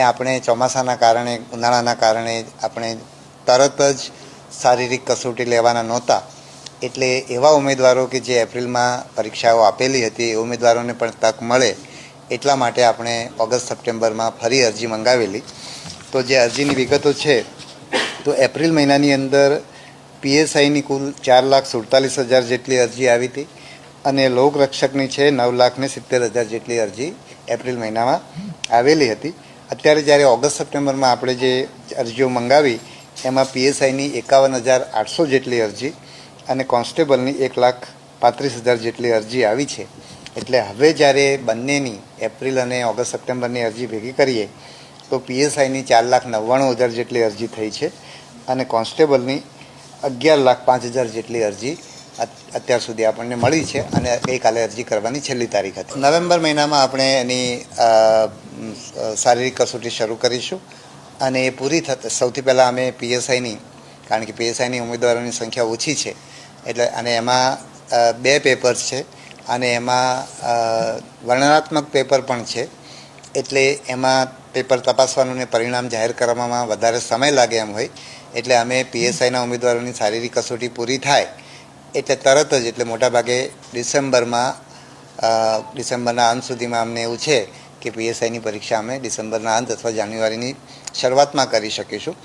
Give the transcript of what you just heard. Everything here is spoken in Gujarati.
આપણે ચોમાસાના કારણે ઉનાળાના કારણે આપણે તરત જ શારીરિક કસોટી લેવાના નહોતા, એટલે એવા ઉમેદવારો કે જે એપ્રિલમાં પરીક્ષાઓ આપેલી હતી એ ઉમેદવારોને પણ તક મળે એટલા માટે આપણે ઓગસ્ટ સપ્ટેમ્બરમાં ફરી અરજી મંગાવેલી. તો જે અરજીની વિગતો છે તો એપ્રિલ મહિનાની અંદર પીએસઆઈની કુલ 4,47,000 જેટલી અરજી આવી હતી અને લોકરક્ષકની છે 9,70,000 જેટલી અરજી એપ્રિલ મહિનામાં આવેલી હતી. અત્યારે જ્યારે ઓગસ્ટ સપ્ટેમ્બરમાં આપણે જે અરજીઓ મંગાવી એમાં પીએસઆઈની 51,800 જેટલી અરજી અને કોન્સ્ટેબલની 1,35,000 જેટલી અરજી આવી છે. એટલે હવે જ્યારે બંનેની એપ્રિલ અને ઓગસ્ટ સપ્ટેમ્બરની અરજી ભેગી કરીએ તો પીએસઆઈની 4,99,000 જેટલી અરજી થઈ છે અને કોન્સ્ટેબલની 11,05,000 જેટલી અરજી અત્યાર સુધી આપણને મળી છે અને ગઈકાલે અરજી કરવાની છેલ્લી તારીખ હતી. નવેમ્બર મહિનામાં આપણે એની શારીરિક કસોટી શરૂ કરીશું અને એ પૂરી થતાં સૌથી પહેલાં અમે પીએસઆઈની, કારણ કે પીએસઆઈની ઉમેદવારોની સંખ્યા ઓછી છે એટલે અને એમાં 2 પેપર્સ છે અને એમાં વર્ણનાત્મક પેપર પણ છે, એટલે એમાં પેપર તપાસવાનું ને પરિણામ જાહેર કરવામાં વધારે સમય લાગે એમ હોય, એટલે અમે પીએસઆઈના ઉમેદવારોની શારીરિક કસોટી પૂરી થાય એટલે તરત જ, એટલે મોટાભાગે ડિસેમ્બરના અંત સુધીમાં અમને એવું છે કે પીએસઆઈની પરીક્ષા અમે ડિસેમ્બરના અંત અથવા જાન્યુઆરીની શરૂઆતમાં કરી શકીશું.